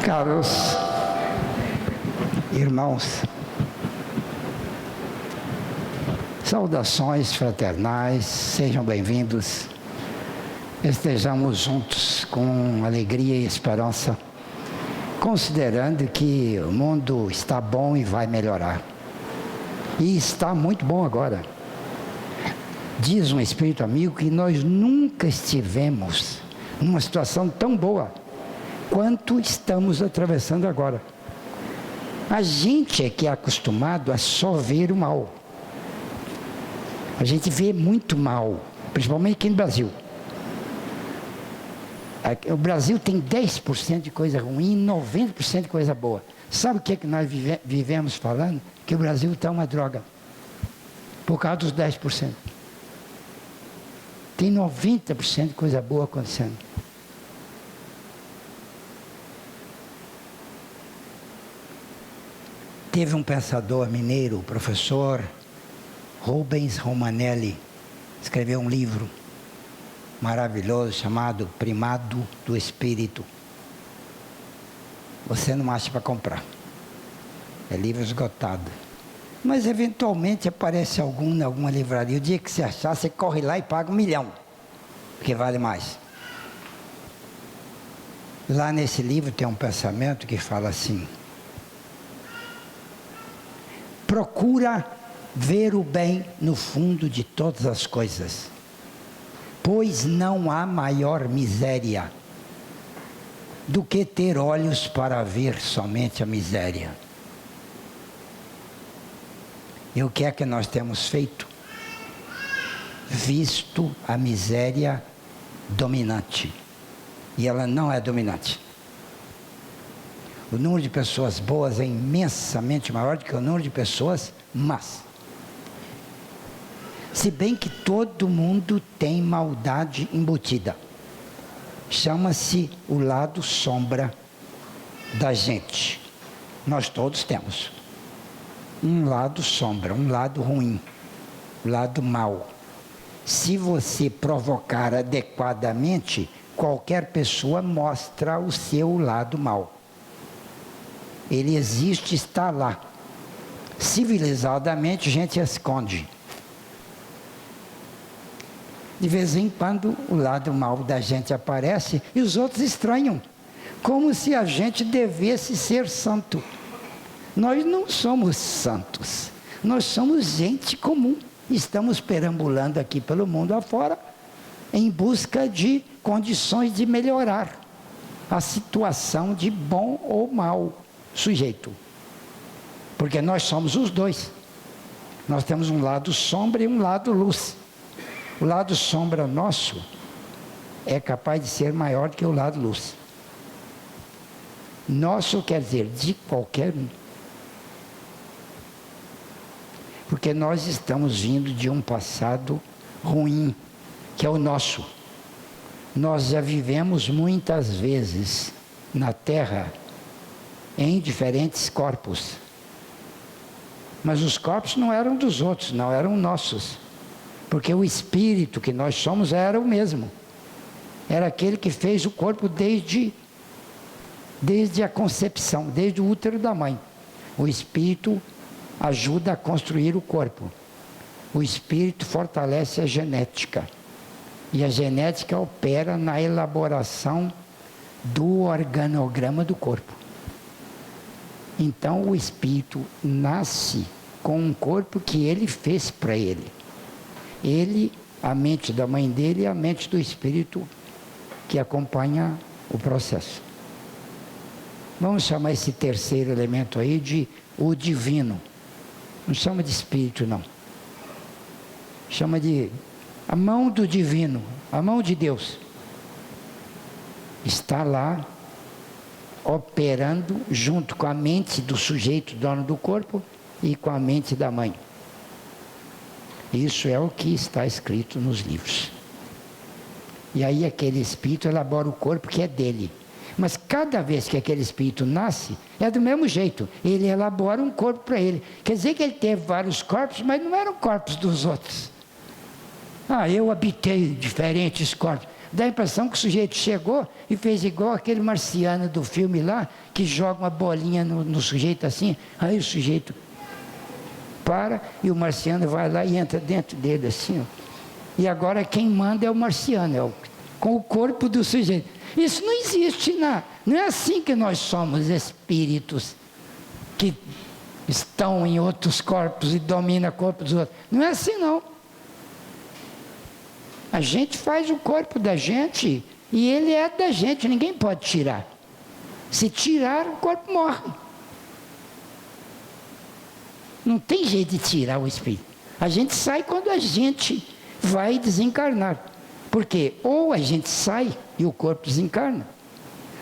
Caros irmãos, saudações fraternais, sejam bem-vindos. Estejamos juntos com alegria e esperança, considerando que o mundo está bom e vai melhorar. E está muito bom agora. Diz um espírito amigo que nós nunca estivemos numa situação tão boa quanto estamos atravessando agora. A gente é que é acostumado a só ver o mal. A gente vê muito mal, principalmente aqui no Brasil. O Brasil tem 10% de coisa ruim e 90% de coisa boa. Sabe o que é que nós vivemos falando? Que o Brasil está uma droga. Por causa dos 10%. Tem 90% de coisa boa acontecendo. Teve um pensador mineiro, o professor Rubens Romanelli, escreveu um livro maravilhoso chamado Primado do Espírito. Você não acha para comprar. É livro esgotado. Mas eventualmente aparece algum em alguma livraria. O dia que você achar, você corre lá e paga 1 milhão, porque vale mais. Lá nesse livro tem um pensamento que fala assim: procura ver o bem no fundo de todas as coisas, pois não há maior miséria do que ter olhos para ver somente a miséria. E o que é que nós temos feito? Visto a miséria dominante. E ela não é dominante. O número de pessoas boas é imensamente maior do que o número de pessoas más. Se bem que todo mundo tem maldade embutida. Chama-se o lado sombra da gente. Nós todos temos um lado sombra, um lado ruim, um lado mau. Se você provocar adequadamente, qualquer pessoa mostra o seu lado mau. Ele existe, está lá. Civilizadamente, a gente esconde. De vez em quando, o lado mau da gente aparece e os outros estranham. Como se a gente devesse ser santo. Nós não somos santos. Nós somos gente comum. Estamos perambulando aqui pelo mundo afora em busca de condições de melhorar a situação de bom ou mau sujeito. Porque nós somos os dois. Nós temos um lado sombra e um lado luz. O lado sombra nosso é capaz de ser maior do que o lado luz. Nosso quer dizer de qualquer um. Porque nós estamos vindo de um passado ruim, que é o nosso. Nós já vivemos muitas vezes na Terra em diferentes corpos. Mas os corpos não eram dos outros, não eram nossos. Porque o espírito que nós somos era o mesmo. Era aquele que fez o corpo desde a concepção, desde o útero da mãe. O espírito ajuda a construir o corpo. O espírito fortalece a genética. E a genética opera na elaboração do organograma do corpo. Então o espírito nasce com um corpo que ele fez para ele. Ele, a mente da mãe dele e a mente do espírito que acompanha o processo. Vamos chamar esse terceiro elemento aí de o divino. Não chama de espírito, não. Chama de a mão do divino, a mão de Deus. Está lá operando junto com a mente do sujeito dono do corpo e com a mente da mãe. Isso é o que está escrito nos livros. E aí aquele espírito elabora o corpo que é dele. Mas cada vez que aquele espírito nasce, é do mesmo jeito. Ele elabora um corpo para ele. Quer dizer que ele teve vários corpos, mas não eram corpos dos outros. Eu habitei diferentes corpos. Dá a impressão que o sujeito chegou e fez igual aquele marciano do filme lá, que joga uma bolinha no sujeito assim, aí o sujeito para e o marciano vai lá e entra dentro dele assim, ó. E agora quem manda é o marciano, com o corpo do sujeito. Isso não existe, não é assim que nós somos espíritos que estão em outros corpos e dominam o corpo dos outros. Não é assim, não. A gente faz o corpo da gente e ele é da gente, ninguém pode tirar. Se tirar, o corpo morre. Não tem jeito de tirar o espírito. A gente sai quando a gente vai desencarnar. Porque ou a gente sai e o corpo desencarna,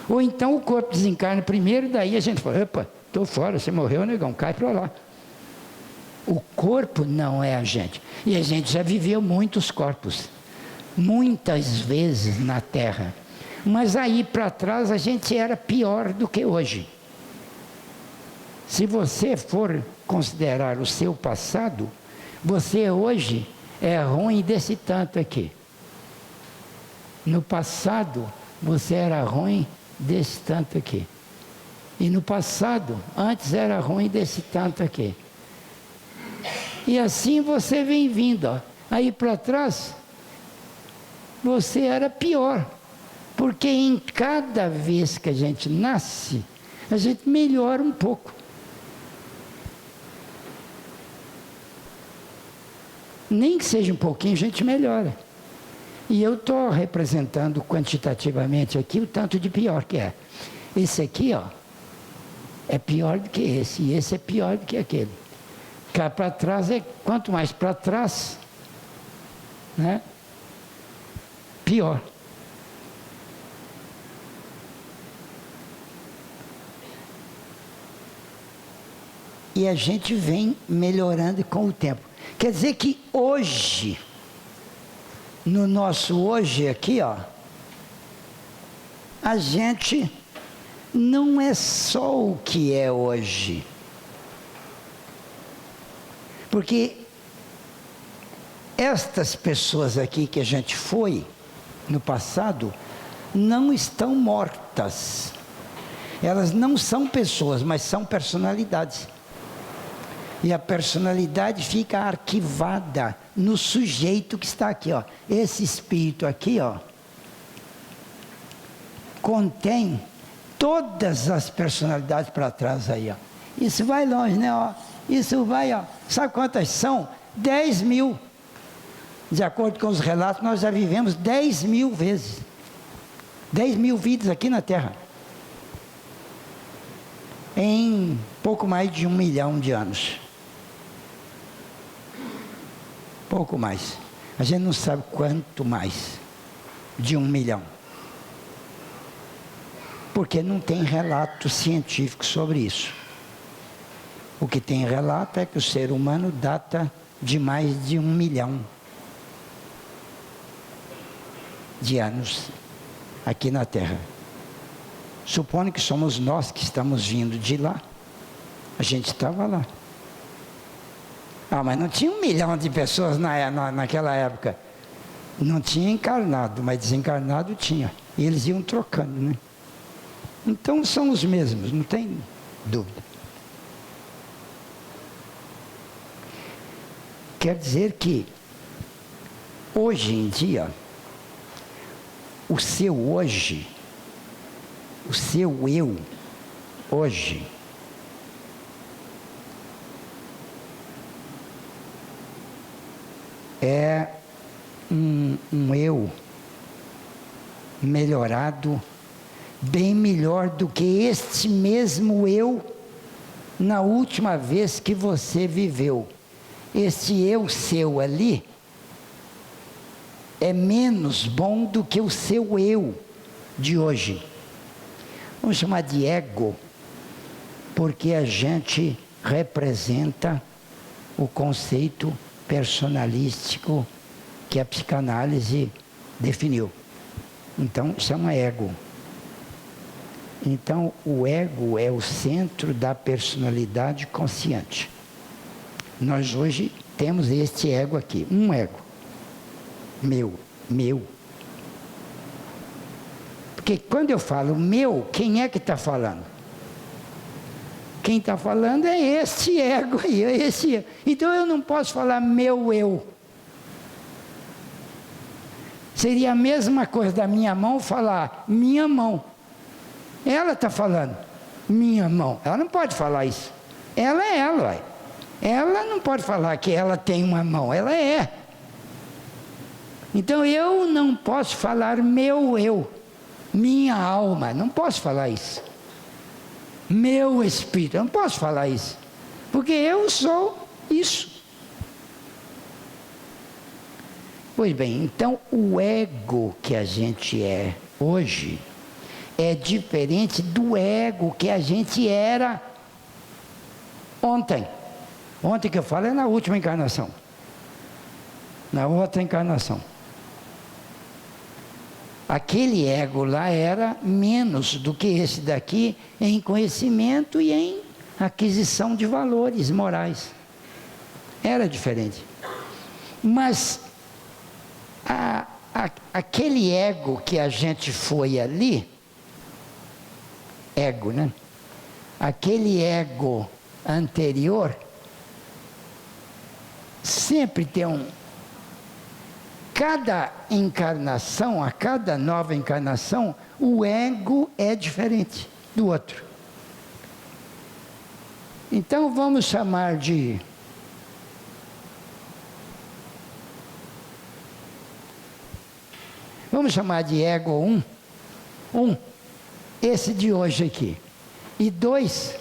ou então o corpo desencarna primeiro, daí a gente fala, opa, estou fora, você morreu, negão, cai para lá. O corpo não é a gente. E a gente já viveu muitos corpos, muitas vezes na Terra. Mas aí para trás a gente era pior do que hoje. Se você for considerar o seu passado, você hoje é ruim desse tanto aqui. No passado, você era ruim desse tanto aqui. E no passado, antes era ruim desse tanto aqui. E assim você vem vindo, ó. Aí para trás, você era pior. Porque em cada vez que a gente nasce, a gente melhora um pouco. Nem que seja um pouquinho, a gente melhora. E eu estou representando quantitativamente aqui o tanto de pior que é. Esse aqui, ó, é pior do que esse, e esse é pior do que aquele. Cá para trás, quanto mais para trás, né, pior. E a gente vem melhorando com o tempo. Quer dizer que hoje, no nosso hoje aqui, ó, a gente não é só o que é hoje. Porque estas pessoas aqui que a gente foi no passado não estão mortas. Elas não são pessoas, mas são personalidades. E a personalidade fica arquivada no sujeito que está aqui, ó. Esse espírito aqui, ó, contém todas as personalidades para trás aí, ó. Isso vai longe, né, ó. Isso vai, ó. Sabe quantas são? 10 mil. De acordo com os relatos, nós já vivemos 10 mil vezes. 10 mil vidas aqui na Terra. Em pouco mais de 1 milhão de anos. Pouco mais. A gente não sabe quanto mais de 1 milhão. Porque não tem relato científico sobre isso. O que tem relato é que o ser humano data de mais de 1 milhão de anos aqui na Terra. Supondo que somos nós que estamos vindo de lá. A gente estava lá. Ah, mas não tinha 1 milhão de pessoas naquela época. Não tinha encarnado, mas desencarnado tinha. E eles iam trocando, né? Então são os mesmos, não tem dúvida. Quer dizer que, hoje em dia, o seu hoje, o seu eu, hoje, é um eu melhorado, bem melhor do que este mesmo eu na última vez que você viveu. Este eu seu ali é menos bom do que o seu eu de hoje. Vamos chamar de ego, porque a gente representa o conceito personalístico que a psicanálise definiu. Então, chama ego. Então, o ego é o centro da personalidade consciente. Nós hoje temos este ego aqui, um ego. Meu. Porque quando eu falo meu, quem é que está falando? Quem está falando é esse ego aí, é esse eu. Então eu não posso falar meu eu. Seria a mesma coisa da minha mão falar minha mão. Ela está falando minha mão. Ela não pode falar isso. Ela é ela. Ué. Ela não pode falar que ela tem uma mão. Ela é. Então eu não posso falar meu eu. Minha alma. Não posso falar isso. Meu espírito. Eu não posso falar isso. Porque eu sou isso. Pois bem, então o ego que a gente é hoje é diferente do ego que a gente era ontem. Ontem que eu falo é na última encarnação. Na outra encarnação. Aquele ego lá era menos do que esse daqui em conhecimento e em aquisição de valores morais. Era diferente. Mas aquele ego que a gente foi ali, ego, né? Aquele ego anterior, sempre tem cada encarnação, a cada nova encarnação, o ego é diferente do outro. Então vamos chamar de ego 1, esse de hoje aqui. E 2,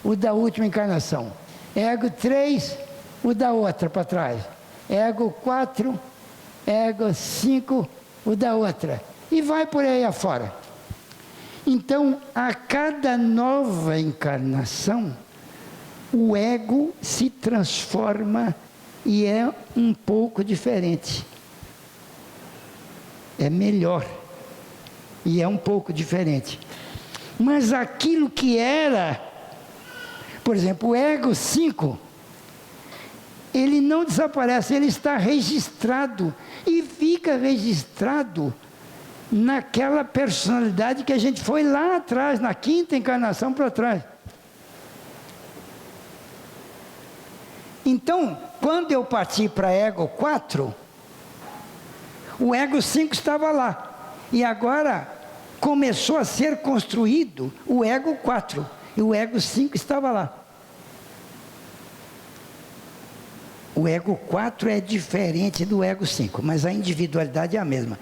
o da última encarnação. Ego 3, o da outra para trás. Ego 4, ego 5, o da outra. E vai por aí afora. Então, a cada nova encarnação, o ego se transforma e é um pouco diferente. É melhor. E é um pouco diferente. Mas aquilo que era, por exemplo, o ego 5, ele não desaparece, ele está registrado. E fica registrado naquela personalidade que a gente foi lá atrás, na quinta encarnação para trás. Então, quando eu parti para ego 4, o ego 5 estava lá. E agora começou a ser construído o ego 4. E o ego 5 estava lá. O ego 4 é diferente do ego 5, mas a individualidade é a mesma.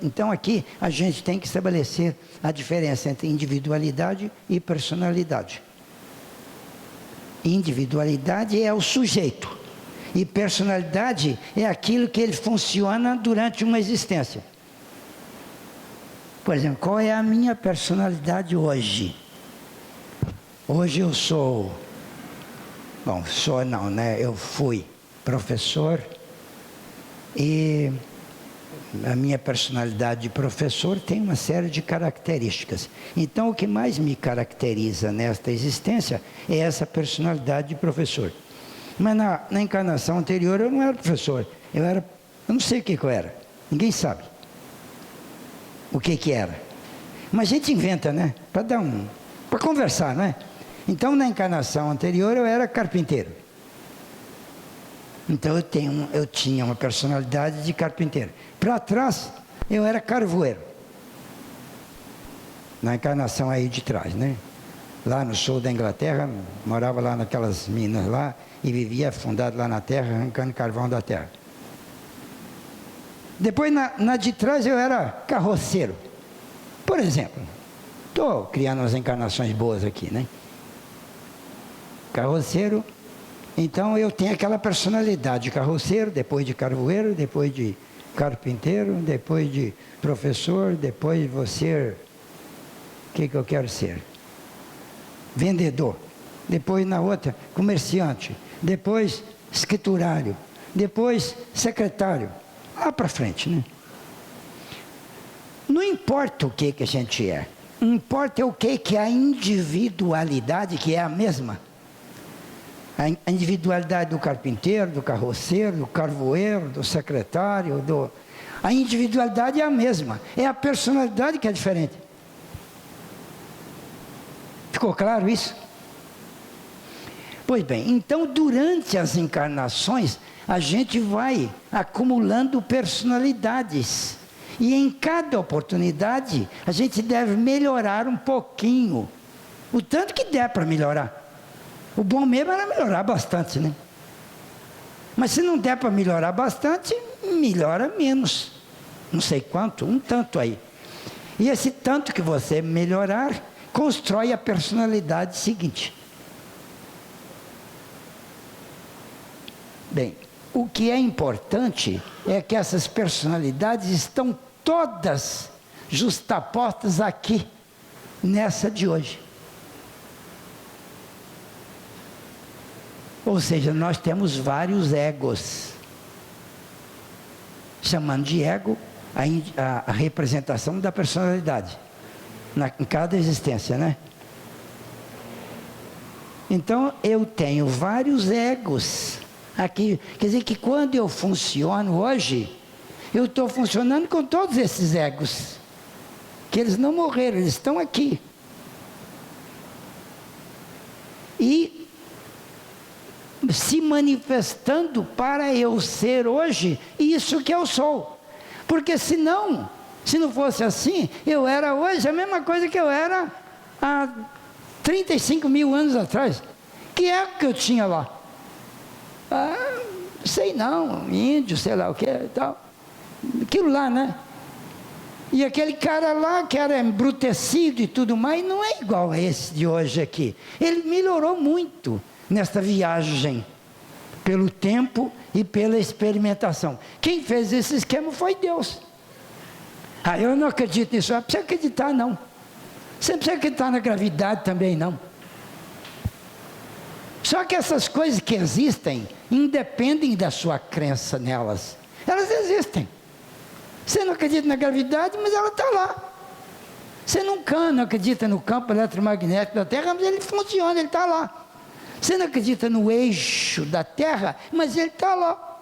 Então aqui a gente tem que estabelecer a diferença entre individualidade e personalidade. Individualidade é o sujeito. E personalidade é aquilo que ele funciona durante uma existência. Por exemplo, qual é a minha personalidade hoje? Hoje eu sou... Bom, sou não, né? Eu fui professor e a minha personalidade de professor tem uma série de características. Então, o que mais me caracteriza nesta existência é essa personalidade de professor. Mas na encarnação anterior eu não era professor, eu não sei o que eu era, ninguém sabe o que era. Mas a gente inventa, né? Para conversar, né? Então na encarnação anterior eu era carpinteiro. Então eu tinha uma personalidade de carpinteiro. Para trás eu era carvoeiro. Na encarnação aí de trás, né? Lá no sul da Inglaterra, morava lá naquelas minas lá e vivia afundado lá na terra, arrancando carvão da terra. Depois na de trás eu era carroceiro. Por exemplo, estou criando umas encarnações boas aqui, né? Carroceiro, então eu tenho aquela personalidade de carroceiro, depois de carvoeiro, depois de carpinteiro, depois de professor, depois vou ser, o que eu quero ser? Vendedor, depois na outra, comerciante, depois escriturário, depois secretário, lá para frente, né? Não importa o que a gente é, importa o que a individualidade, que é a mesma. A individualidade do carpinteiro, do carroceiro, do carvoeiro, do secretário, A individualidade é a mesma, é a personalidade que é diferente. Ficou claro isso? Pois bem, então durante as encarnações, a gente vai acumulando personalidades. E em cada oportunidade, a gente deve melhorar um pouquinho. O tanto que der para melhorar. O bom mesmo era melhorar bastante, né? Mas se não der para melhorar bastante, melhora menos. Não sei quanto, um tanto aí. E esse tanto que você melhorar, constrói a personalidade seguinte. Bem, o que é importante é que essas personalidades estão todas justapostas aqui, nessa de hoje. Ou seja, nós temos vários egos. Chamando de ego a representação da personalidade. Em cada existência, né? Então, eu tenho vários egos aqui. Quer dizer que quando eu funciono hoje, eu estou funcionando com todos esses egos. Que eles não morreram, eles estão aqui. E se manifestando para eu ser hoje isso que eu sou. Porque senão, se não fosse assim, eu era hoje a mesma coisa que eu era há 35 mil anos atrás. Que é o que eu tinha lá? Sei não, índio, sei lá o que e tal. Aquilo lá, né? E aquele cara lá que era embrutecido e tudo mais, não é igual a esse de hoje aqui. Ele melhorou muito nesta viagem, pelo tempo e pela experimentação. Quem fez esse esquema foi Deus. Eu não acredito nisso. Não precisa acreditar, não. Você não precisa acreditar na gravidade também, não. Só que essas coisas que existem, independem da sua crença nelas. Elas existem. Você não acredita na gravidade, mas ela está lá. Você nunca não acredita no campo eletromagnético da Terra, mas ele funciona, ele está lá. Você não acredita no eixo da Terra, mas ele está lá.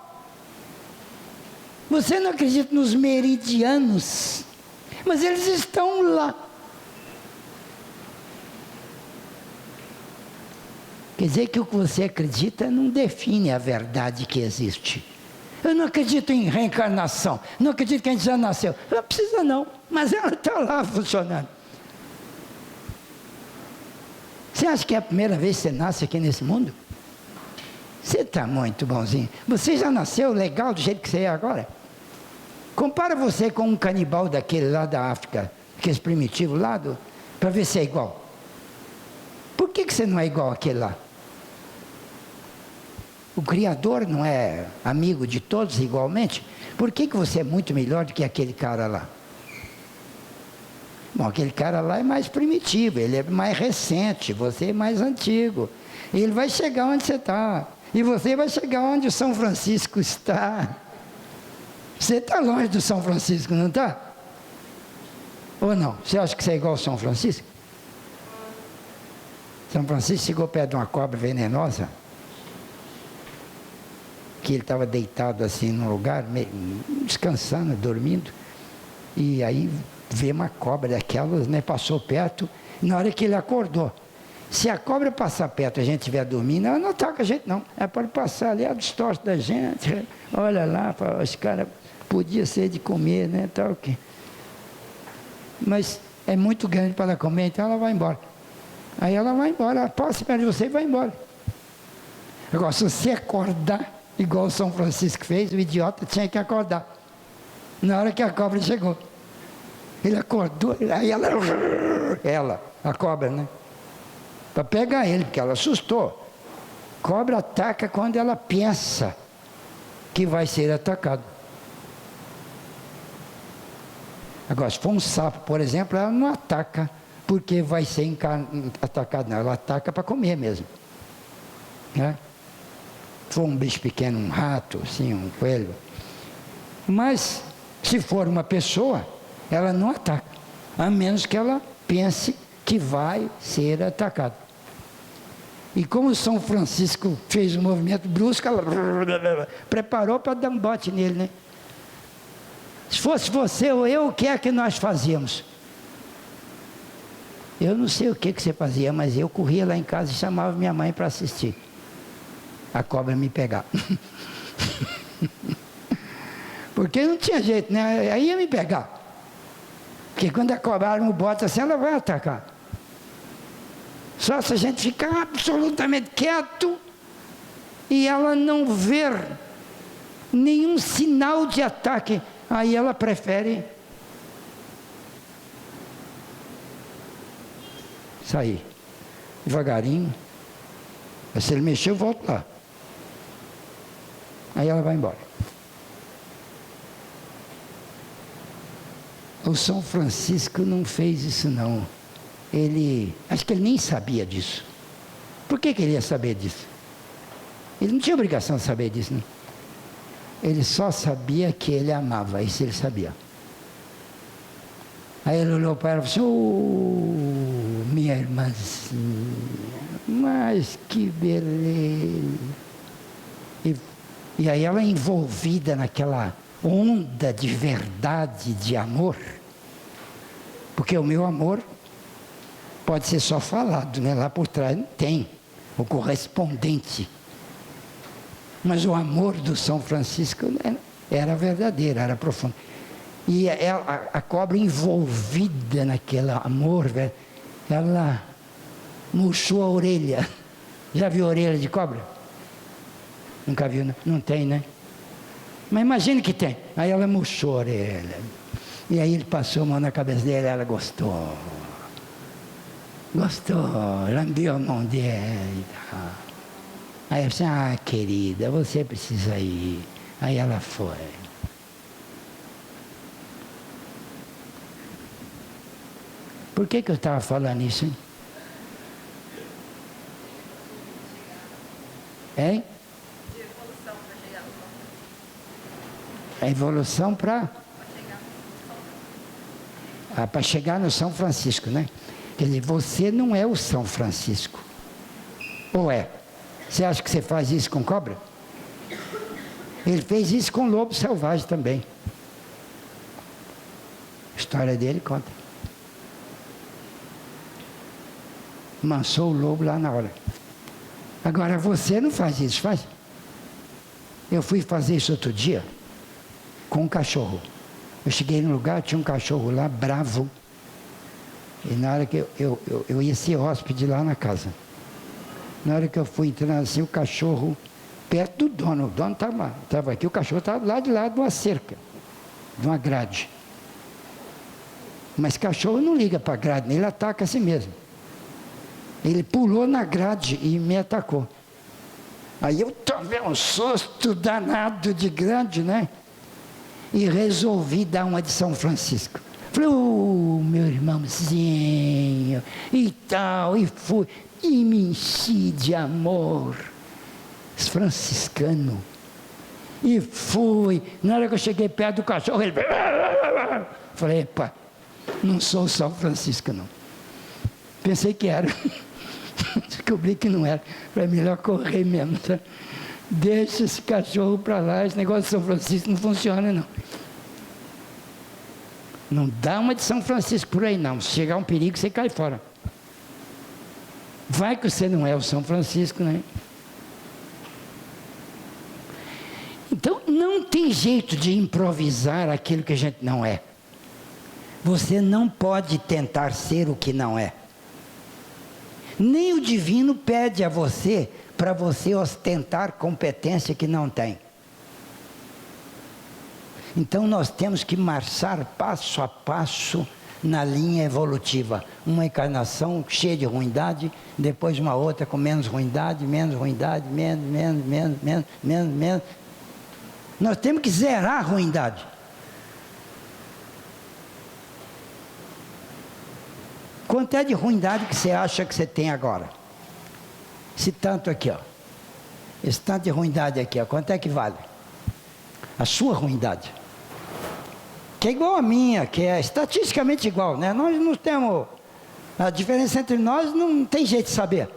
Você não acredita nos meridianos, mas eles estão lá. Quer dizer que o que você acredita não define a verdade que existe. Eu não acredito em reencarnação, não acredito que a gente já nasceu. Não precisa não, mas ela está lá funcionando. Você acha que é a primeira vez que você nasce aqui nesse mundo? Você está muito bonzinho. Você já nasceu legal do jeito que você é agora? Compara você com um canibal daquele lá da África, aqueles primitivos lá, para ver se é igual. Por que você não é igual àquele lá? O Criador não é amigo de todos igualmente? Por que você é muito melhor do que aquele cara lá? Bom, aquele cara lá é mais primitivo, ele é mais recente, você é mais antigo. Ele vai chegar onde você está. E você vai chegar onde o São Francisco está. Você está longe do São Francisco, não está? Ou não? Você acha que você é igual ao São Francisco? São Francisco chegou perto de uma cobra venenosa, que ele estava deitado assim num lugar, descansando, dormindo, e aí veio uma cobra daquelas, né, passou perto, na hora que ele acordou. Se a cobra passar perto e a gente estiver dormindo, ela não ataca a gente não. Ela pode passar ali, ela distorce da gente, olha lá, esse cara podia ser de comer, né, tal que. Mas é muito grande para ela comer, então ela vai embora. Aí ela vai embora, ela passa perto de você e vai embora. Agora, se você acordar, igual o São Francisco fez, o idiota tinha que acordar. Na hora que a cobra chegou. Ele acordou, aí ela, a cobra, né? Para pegar ele, porque ela assustou. Cobra ataca quando ela pensa que vai ser atacado. Agora, se for um sapo, por exemplo, ela não ataca porque vai ser atacado, não. Ela ataca para comer mesmo. Né? Se for um bicho pequeno, um rato, assim, um coelho. Mas, se for uma pessoa, ela não ataca, a menos que ela pense que vai ser atacado. E como São Francisco fez um movimento brusco, ela preparou para dar um bote nele, né? Se fosse você ou eu, o que é que nós fazíamos? Eu não sei o que você fazia, mas eu corria lá em casa e chamava minha mãe para assistir. A cobra me pegar. Porque não tinha jeito, né? Aí ia me pegar. Porque quando a cobra arma o bote assim, ela vai atacar. Só se a gente ficar absolutamente quieto e ela não ver nenhum sinal de ataque, aí ela prefere sair devagarinho. Se ele mexer, eu volto lá. Aí ela vai embora. O São Francisco não fez isso não. Acho que ele nem sabia disso. Por que ele ia saber disso? Ele não tinha obrigação de saber disso, né? Ele só sabia que ele amava, isso ele sabia. Aí ele olhou para ela e falou assim, oh, minha irmãzinha, mas que beleza. E aí ela envolvida naquela onda de verdade, de amor, porque o meu amor pode ser só falado, né? Lá por trás não tem o correspondente. Mas o amor do São Francisco era verdadeiro, era profundo. E a cobra envolvida naquele amor, ela murchou a orelha. Já viu a orelha de cobra? Nunca viu, né? Não tem, né? Mas imagine que tem. Aí ela murchou a orelha. E aí ele passou a mão na cabeça dela, ela gostou. Gostou, lambeu a mão dele. Aí eu disse, querida, você precisa ir. Aí ela foi. Por que eu estava falando isso, hein? Hein? A evolução para chegar no São Francisco, né? Quer dizer, você não é o São Francisco. Ou é? Você acha que você faz isso com cobra? Ele fez isso com lobo selvagem também. A história dele conta. Mansou o lobo lá na hora. Agora você não faz isso, faz? Eu fui fazer isso outro dia com um cachorro. Eu cheguei no lugar, tinha um cachorro lá, bravo. E na hora que eu ia ser hóspede lá na casa. Na hora que eu fui entrando assim, o cachorro, perto do dono, o dono estava aqui, o cachorro estava lá de lado de uma cerca, de uma grade. Mas cachorro não liga para a grade, ele ataca a si mesmo. Ele pulou na grade e me atacou. Aí eu tomei um susto danado de grande, né? E resolvi dar uma de São Francisco. Falei, meu irmãozinho, e tal, e fui. E me enchi de amor franciscano. E fui. Na hora que eu cheguei perto do cachorro, ele... Falei, epa, não sou São Francisco, não. Pensei que era. Descobri que não era. Falei, melhor correr mesmo, tá? Deixa esse cachorro para lá, esse negócio de São Francisco não funciona, não. Não dá uma de São Francisco por aí, não. Se chegar um perigo, você cai fora. Vai que você não é o São Francisco, né? Então, não tem jeito de improvisar aquilo que a gente não é. Você não pode tentar ser o que não é. Nem o divino pede a você para você ostentar competência que não tem. Então nós temos que marchar passo a passo na linha evolutiva. Uma encarnação cheia de ruindade, depois uma outra com menos ruindade, menos. Nós temos que zerar a ruindade. Quanto é de ruindade que você acha que você tem agora? Esse tanto aqui, ó. Esse tanto de ruindade aqui, ó. Quanto é que vale? A sua ruindade. Que é igual a minha, que é estatisticamente igual, né? Nós não temos... A diferença entre nós não tem jeito de saber.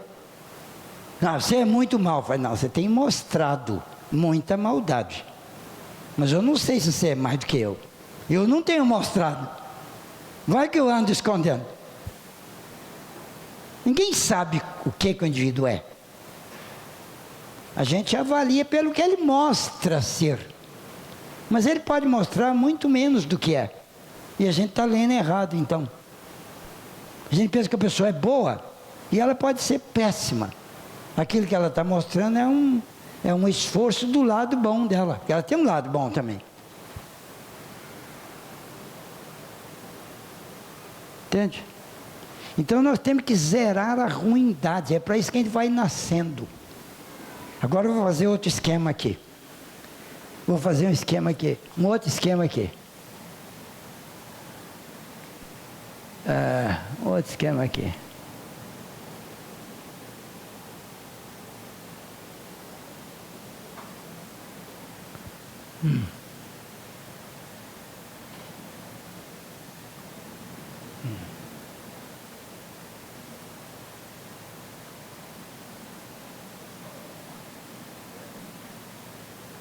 Não, você é muito mal. Falei, não, você tem mostrado muita maldade. Mas eu não sei se você é mais do que eu. Eu não tenho mostrado. Vai que eu ando escondendo. Ninguém sabe o que o indivíduo é. A gente avalia pelo que ele mostra ser. Mas ele pode mostrar muito menos do que é. E a gente está lendo errado, então. A gente pensa que a pessoa é boa e ela pode ser péssima. Aquilo que ela está mostrando é um esforço do lado bom dela. Porque ela tem um lado bom também. Entende? Então nós temos que zerar a ruindade. É para isso que a gente vai nascendo. Agora eu vou fazer outro esquema aqui. Vou fazer um esquema aqui. Um outro esquema aqui. Outro esquema aqui.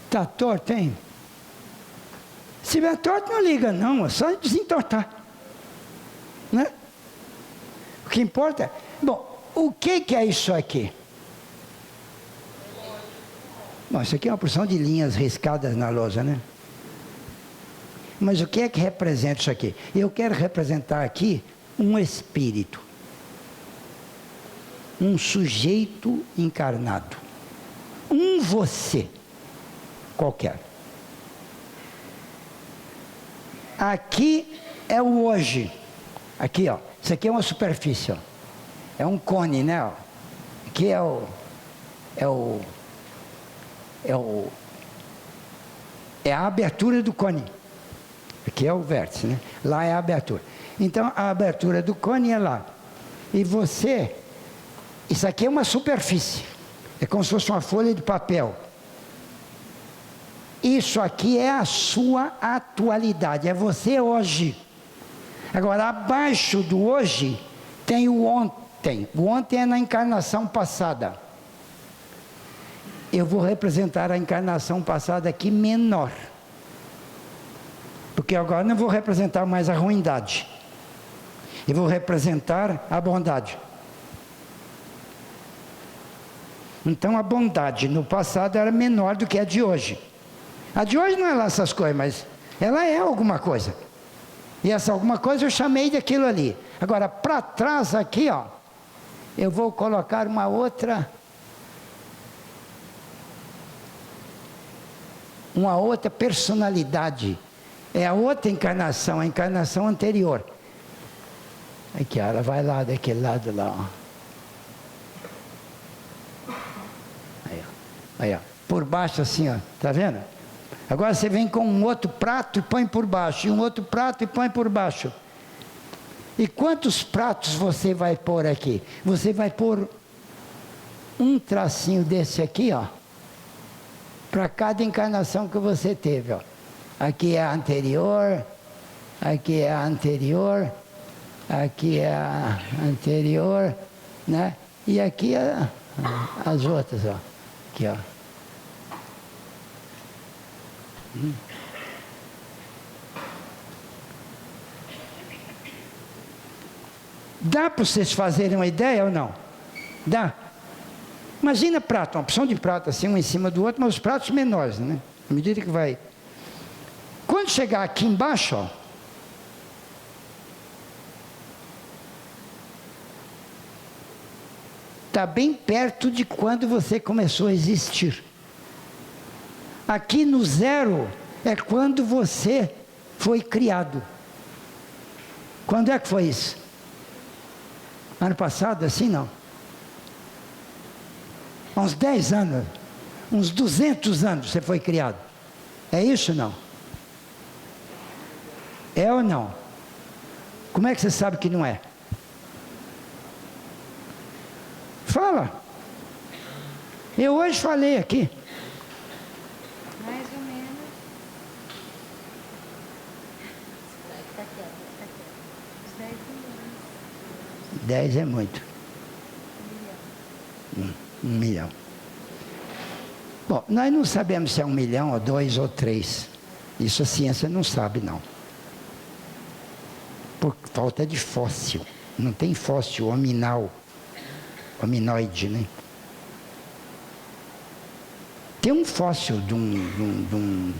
Está torto, hein? Se tiver torto, não liga não, é só desentortar. Né? O que importa é... Bom, o que é isso aqui? Bom, isso aqui é uma porção de linhas riscadas na lousa, né? Mas o que é que representa isso aqui? Eu quero representar aqui um espírito. Um sujeito encarnado. Um você. Qualquer. Aqui é o hoje. Aqui, ó. Isso aqui é uma superfície, ó. É um cone, né? Ó. Aqui é a abertura do cone. Aqui é o vértice, né? Lá é a abertura. Então, a abertura do cone é lá. E você, isso aqui é uma superfície. É como se fosse uma folha de papel. Isso aqui é a sua atualidade, é você hoje. Agora, abaixo do hoje, tem o ontem. O ontem é na encarnação passada. Eu vou representar a encarnação passada aqui menor. Porque agora não vou representar mais a ruindade. Eu vou representar a bondade. Então, a bondade no passado era menor do que a de hoje. A de hoje não é lá essas coisas, mas ela é alguma coisa. E essa alguma coisa eu chamei daquilo ali. Agora, para trás aqui, ó, eu vou colocar uma outra personalidade. É a outra encarnação, a encarnação anterior. Aqui, ó, ela vai lá daquele lado lá, ó. Aí, ó. Por baixo assim, ó. Tá vendo? Agora você vem com um outro prato e põe por baixo, e um outro prato e põe por baixo. E quantos pratos você vai pôr aqui? Você vai pôr um tracinho desse aqui, ó, para cada encarnação que você teve, ó. Aqui é a anterior, aqui é a anterior, aqui é a anterior, né? E aqui é as outras, ó. Aqui, ó. Dá para vocês fazerem uma ideia ou não? Dá? Imagina prato, uma porção de prato assim, um em cima do outro, mas os pratos menores, né? À medida que vai. Quando chegar aqui embaixo, ó, está bem perto de quando você começou a existir. Aqui no zero é quando você foi criado. Quando é que foi isso? Ano passado, assim não? Há uns 10 anos, uns 200 anos você foi criado. É isso ou não? É ou não? Como é que você sabe que não é? Fala. Eu hoje falei aqui. Mais ou menos. 10 é muito. 1 milhão. Bom, nós não sabemos se é 1 milhão, ou 2 ou 3. Isso a ciência não sabe, não. por falta de fóssil. Não tem fóssil hominoide, né? Tem um fóssil de um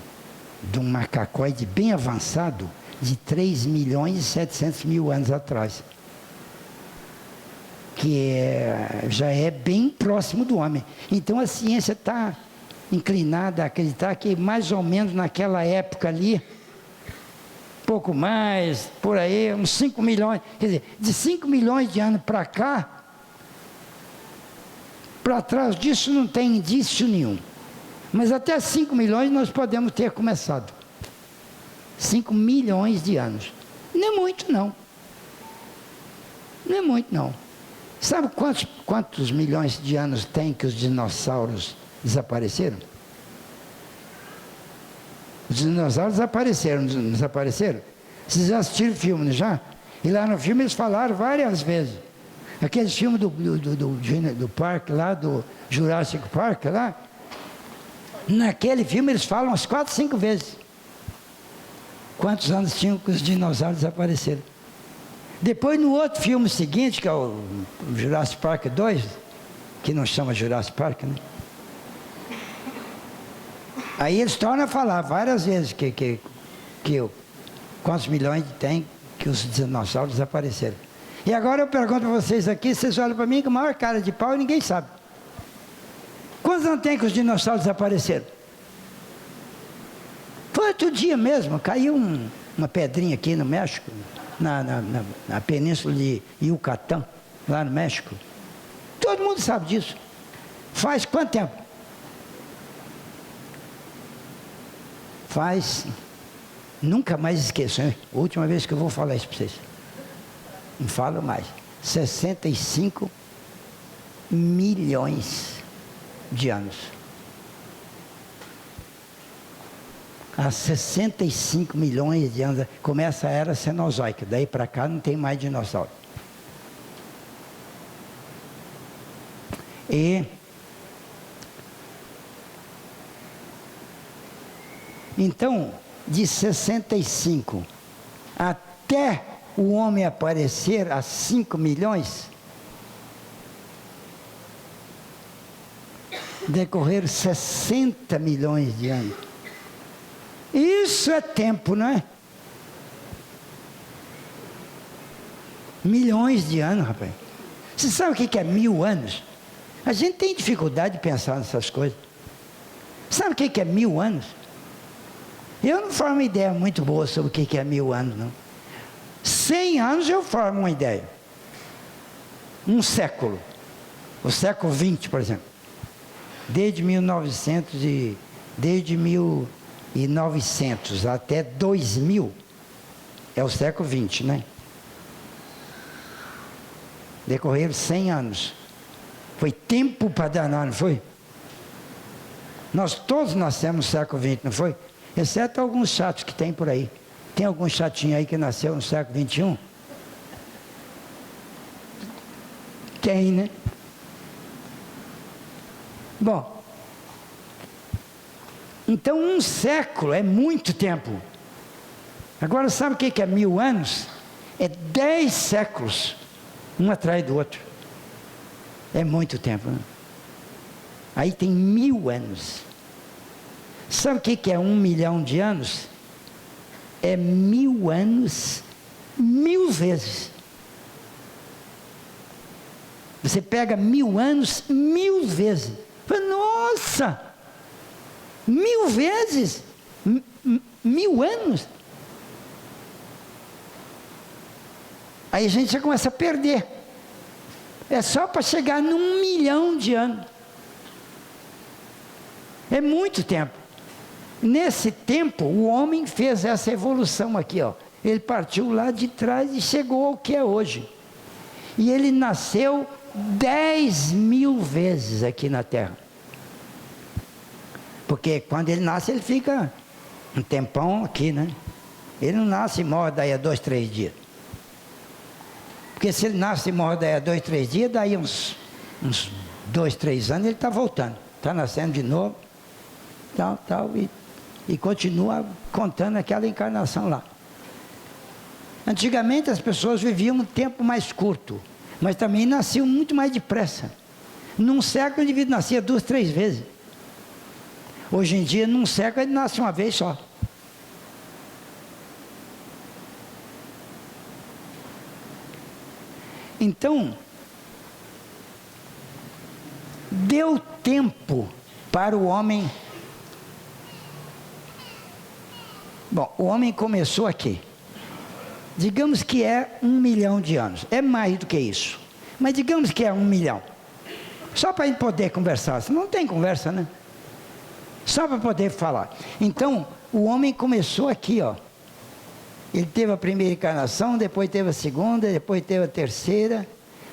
macacoide bem avançado de 3 milhões e 700 mil anos atrás, que já é bem próximo do homem. Então a ciência está inclinada a acreditar que mais ou menos naquela época ali, pouco mais, por aí, uns 5 milhões, quer dizer, de 5 milhões de anos para cá, para trás disso não tem indício nenhum. Mas até 5 milhões nós podemos ter começado. 5 milhões de anos. Não é muito, não. Não é muito, não. Sabe quantos milhões de anos tem que os dinossauros desapareceram? Os dinossauros desapareceram. Vocês já assistiram o filme, já? E lá no filme eles falaram várias vezes. Aquele filme do parque lá, do Jurassic Park lá, naquele filme eles falam umas 4, 5 vezes. Quantos anos tinham que os dinossauros desapareceram? Depois no outro filme seguinte, que é o Jurassic Park 2, que não chama Jurassic Park, né? Aí eles tornam a falar várias vezes que quantos milhões tem que os dinossauros desapareceram. E agora eu pergunto para vocês aqui, vocês olham para mim com a maior cara de pau e ninguém sabe. Quantos anos tem que os dinossauros desapareceram? Foi outro dia mesmo, caiu uma pedrinha aqui no México, na península de Yucatán, lá no México. Todo mundo sabe disso. Faz quanto tempo? Faz, nunca mais esqueço, hein? A última vez que eu vou falar isso para vocês. Não falo mais. 65 milhões de anos. Há 65 milhões de anos começa a era Cenozoica. Daí para cá não tem mais dinossauro. E então, de 65 até o homem aparecer a 5 milhões, decorreram 60 milhões de anos. Isso é tempo, não é? Milhões de anos, rapaz. Você sabe o que é 1000 anos? A gente tem dificuldade de pensar nessas coisas. Sabe o que é 1000 anos? Eu não formo uma ideia muito boa sobre o que é 1000 anos, não. 100 anos eu formo uma ideia. Um século. O século XX, por exemplo. Desde 1900 até 2000 é o século XX, né? Decorreram 100 anos. Foi tempo para danar, não foi? Nós todos nascemos no século XX, não foi? Exceto alguns chatos que tem por aí. Tem algum chatinho aí que nasceu no século XXI? Tem, né? Bom, então um século é muito tempo. Agora sabe o que é 1000 anos? É 10 séculos, um atrás do outro. É muito tempo, né? Aí tem 1000 anos. Sabe o que é 1 milhão de anos? É 1000 anos, 1000 vezes. Você pega 1000 anos, 1000 vezes. Nossa! 1000 vezes? 1000 anos? Aí a gente já começa a perder. É só para chegar num 1 milhão de anos. É muito tempo. Nesse tempo, o homem fez essa evolução aqui, ó. Ele partiu lá de trás e chegou ao que é hoje. E ele nasceu 10.000 vezes aqui na Terra. Porque quando ele nasce, ele fica um tempão aqui, né? Ele não nasce e morre daí a 2, 3 dias. Porque se ele nasce e morre daí a 2, 3 dias, daí uns 2, 3 anos ele está voltando. Está nascendo de novo, e continua contando aquela encarnação lá. Antigamente as pessoas viviam um tempo mais curto, mas também nasciam muito mais depressa. Num século o indivíduo nascia 2, 3 vezes. Hoje em dia, num século, ele nasce uma vez só. Então, deu tempo para o homem. Bom, o homem começou aqui. Digamos que é 1 milhão de anos. É mais do que isso. Mas digamos que é 1 milhão. Só para a gente poder conversar. Senão não tem conversa, né? Só para poder falar. Então, o homem começou aqui, ó. Ele teve a primeira encarnação, depois teve a segunda, depois teve a terceira,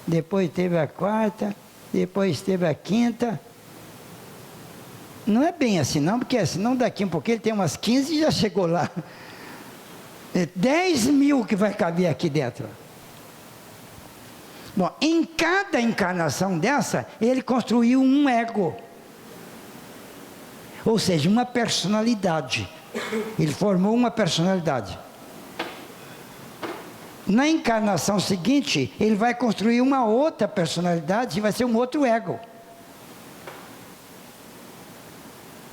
depois teve a quarta, depois teve a quinta. Não é bem assim não, porque senão daqui um pouquinho ele tem umas 15 e já chegou lá. É 10 mil que vai caber aqui dentro. Bom, em cada encarnação dessa, ele construiu um ego. Ou seja, uma personalidade. Ele formou uma personalidade. Na encarnação seguinte, ele vai construir uma outra personalidade e vai ser um outro ego.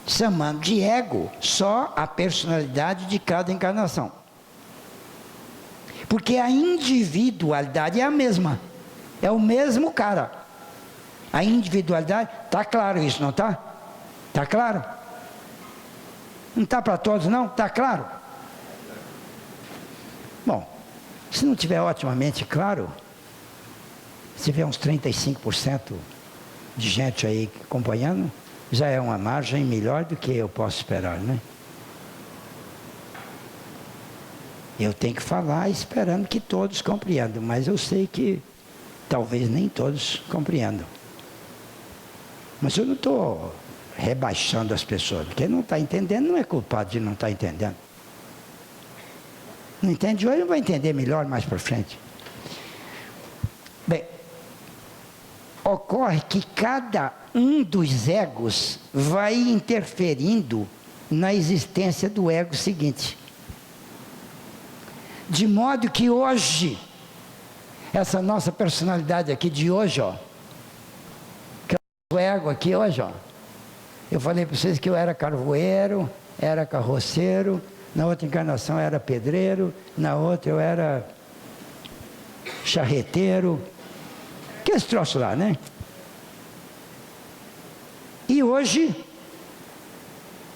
Chamando de ego só a personalidade de cada encarnação. Porque a individualidade é a mesma. É o mesmo cara. A individualidade, está claro isso, não está? Está claro? Não está para todos não? Está claro? Bom, se não tiver otimamente claro, se tiver uns 35% de gente aí acompanhando, já é uma margem melhor do que eu posso esperar, né? Eu tenho que falar esperando que todos compreendam, mas eu sei que talvez nem todos compreendam. Mas eu não estou rebaixando as pessoas, porque não está entendendo, não é culpado de não estar entendendo. Não entende hoje, não vai entender melhor mais para frente. Bem, ocorre que cada um dos egos vai interferindo na existência do ego seguinte. De modo que hoje, essa nossa personalidade aqui de hoje, ó, que é o ego aqui hoje, ó, eu falei para vocês que eu era carvoeiro, era carroceiro, na outra encarnação eu era pedreiro, na outra eu era charreteiro, que esse troço lá, né? E hoje,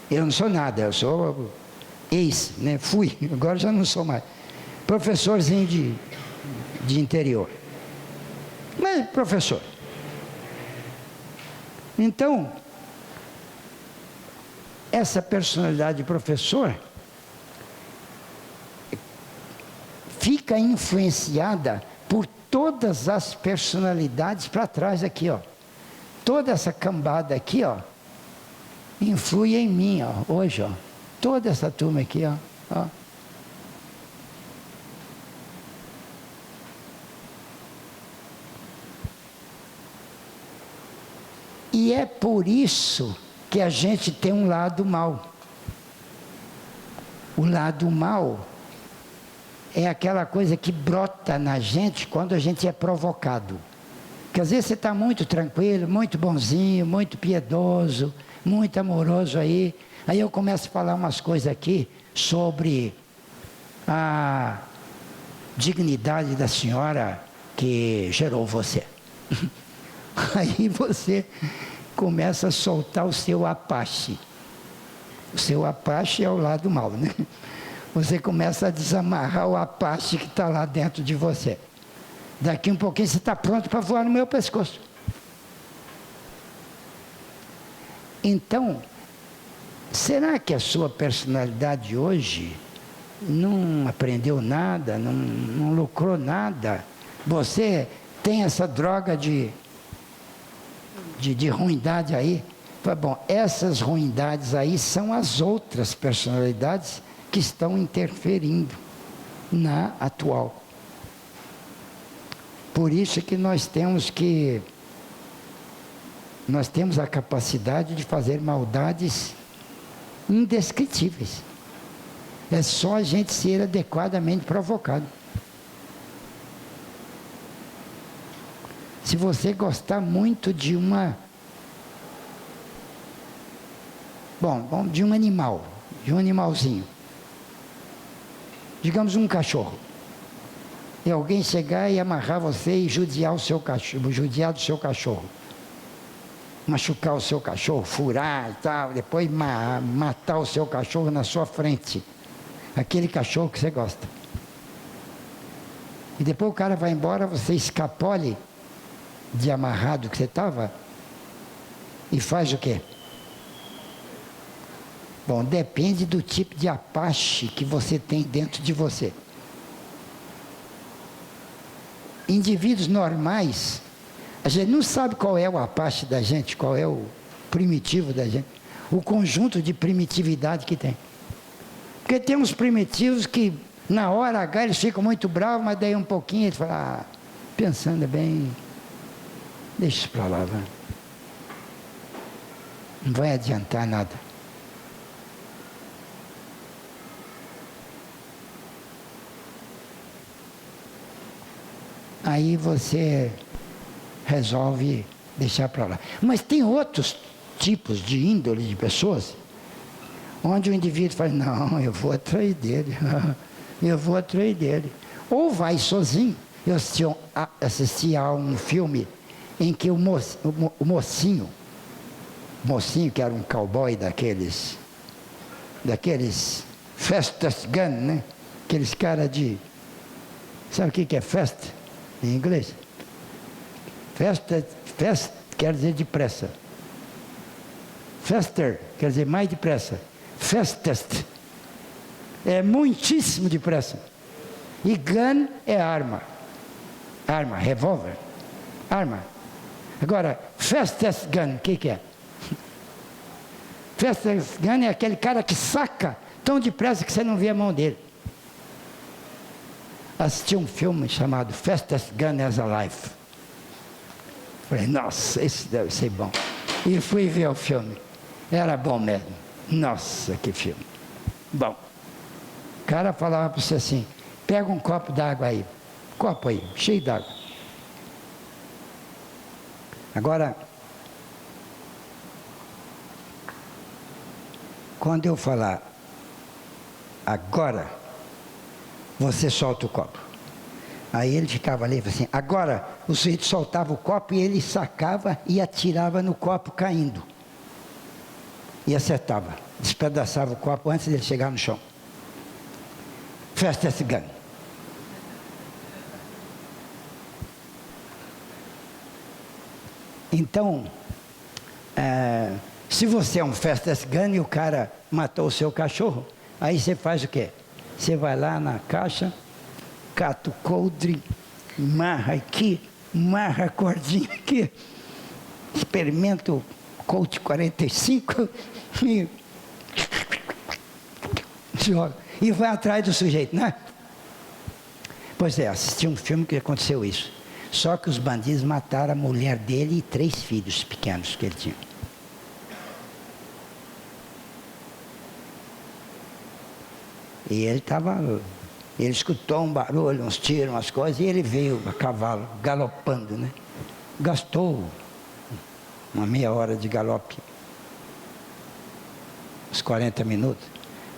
eu não sou nada, eu sou né? Fui, agora já não sou mais. Professorzinho de interior. Mas professor. Então, essa personalidade de professor fica influenciada por todas as personalidades para trás aqui, ó. Toda essa cambada aqui, ó, influi em mim, ó, hoje, ó. Toda essa turma aqui, ó. E é por isso que a gente tem um lado mau. O lado mau é aquela coisa que brota na gente quando a gente é provocado. Porque às vezes você está muito tranquilo, muito bonzinho, muito piedoso, muito amoroso aí. Aí eu começo a falar umas coisas aqui sobre a dignidade da senhora que gerou você. Aí você começa a soltar o seu apache. O seu apache é o lado mau, né? Você começa a desamarrar o apache que está lá dentro de você. Daqui um pouquinho você está pronto para voar no meu pescoço. Então, será que a sua personalidade hoje não aprendeu nada, não lucrou nada? Você tem essa droga de ruindade aí? Bom, essas ruindades aí são as outras personalidades que estão interferindo na atual. Por isso que nós temos a capacidade de fazer maldades indescritíveis. É só a gente ser adequadamente provocado. Se você gostar muito de uma... Bom, de um animal, de um animalzinho. Digamos um cachorro. E alguém chegar e amarrar você e judiar o seu cachorro, judiar do seu cachorro. Machucar o seu cachorro, furar e tal, depois matar o seu cachorro na sua frente. Aquele cachorro que você gosta. E depois o cara vai embora, você escapole de amarrado que você estava e faz o quê? Bom, depende do tipo de apache que você tem dentro de você. Indivíduos normais, a gente não sabe qual é o apache da gente, qual é o primitivo da gente, o conjunto de primitividade que tem. Porque tem uns primitivos que na hora H eles ficam muito bravos, mas daí um pouquinho eles falam, pensando bem, deixa isso para lá, vai. Não vai adiantar nada. Aí você resolve deixar para lá. Mas tem outros tipos de índole de pessoas, onde o indivíduo fala, não, eu vou atrás dele, eu vou atrás dele. Ou vai sozinho. Eu assisti a um filme em que o mocinho, que era um cowboy daqueles festas gun, né? Aqueles caras de... Sabe o que é festa em inglês? Festa quer dizer depressa. Faster quer dizer mais depressa. Fastest é muitíssimo depressa. E gun é arma. Arma, revólver. Arma. Agora, fastest gun, o que é? Fastest gun é aquele cara que saca tão depressa que você não vê a mão dele. Assisti um filme chamado Fastest Gun as Alive. Falei, nossa, esse deve ser bom. E fui ver o filme. Era bom mesmo. Nossa, que filme. Bom. O cara falava para você assim, pega um copo d'água aí. Copo aí, cheio d'água. Agora, quando eu falar agora, você solta o copo. Aí ele ficava ali, assim, agora o sujeito soltava o copo e ele sacava e atirava no copo caindo. E acertava, despedaçava o copo antes dele chegar no chão. Fastest gun. Então, se você é um fastest gun e o cara matou o seu cachorro, aí você faz o quê? Você vai lá na caixa, cata o coldre, marra aqui, marra a cordinha aqui, experimenta o Colt 45 e joga. E vai atrás do sujeito, né? Pois é, assisti um filme que aconteceu isso. Só que os bandidos mataram a mulher dele e 3 filhos pequenos que ele tinha. E ele escutou um barulho, uns tiros, umas coisas, e ele veio a cavalo, galopando, né? Gastou uma meia hora de galope, uns 40 minutos.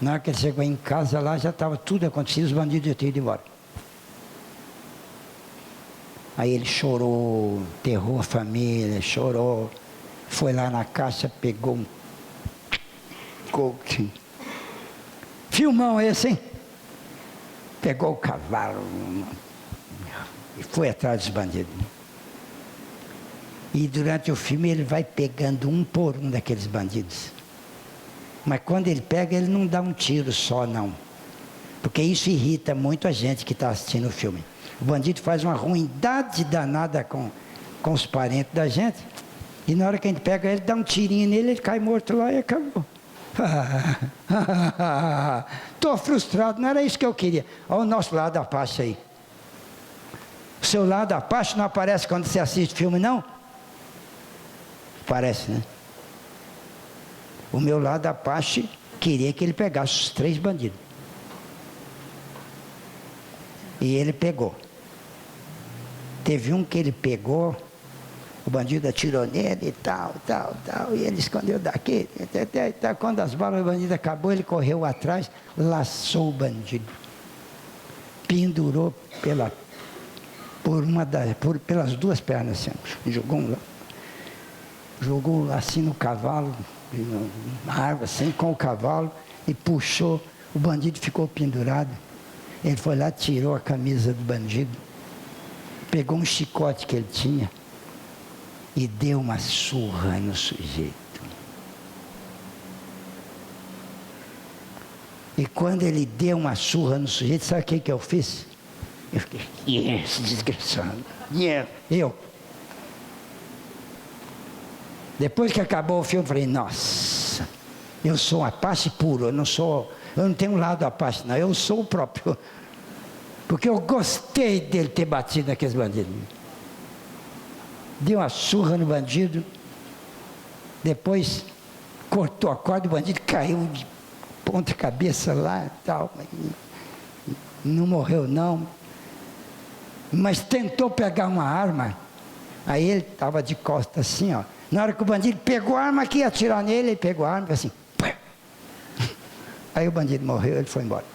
Na hora que ele chegou em casa lá, já estava tudo acontecido, os bandidos já tinham ido embora. Aí ele chorou, enterrou a família, chorou, foi lá na caixa, pegou um coach. Filmão esse, hein? Pegou o cavalo e foi atrás dos bandidos. E durante o filme ele vai pegando um por um daqueles bandidos. Mas quando ele pega, ele não dá um tiro só, não. Porque isso irrita muito a gente que está assistindo o filme. O bandido faz uma ruindade danada com os parentes da gente. E na hora que a gente pega ele, dá um tirinho nele, ele cai morto lá e acabou. Estou frustrado, não era isso que eu queria. Olha o nosso lado Apache aí. O seu lado Apache não aparece quando você assiste filme, não? Parece, né? O meu lado Apache queria que ele pegasse os 3 bandidos. E ele pegou. Teve um que ele pegou O bandido atirou nele e tal. E ele escondeu daqui. Até quando as balas do bandido acabou, ele correu atrás, laçou o bandido. Pendurou pelas duas pernas, assim, jogou assim no cavalo, na árvore, assim, com o cavalo, e puxou. O bandido ficou pendurado. Ele foi lá, tirou a camisa do bandido, pegou um chicote que ele tinha e deu uma surra no sujeito. E quando ele deu uma surra no sujeito, sabe o que eu fiz? Eu fiquei, desgraçado. Eu. Depois que acabou o filme, eu falei, nossa, eu sou um Apache puro, eu não tenho um lado Apache, não, eu sou o próprio. Porque eu gostei dele ter batido naqueles bandidos. Deu uma surra no bandido, depois cortou a corda, o bandido caiu de ponta cabeça lá e tal. Não morreu não, mas tentou pegar uma arma. Aí ele estava de costas assim, ó. Na hora que o bandido pegou a arma que ia atirar nele, ele pegou a arma e assim. Aí o bandido morreu, ele foi embora.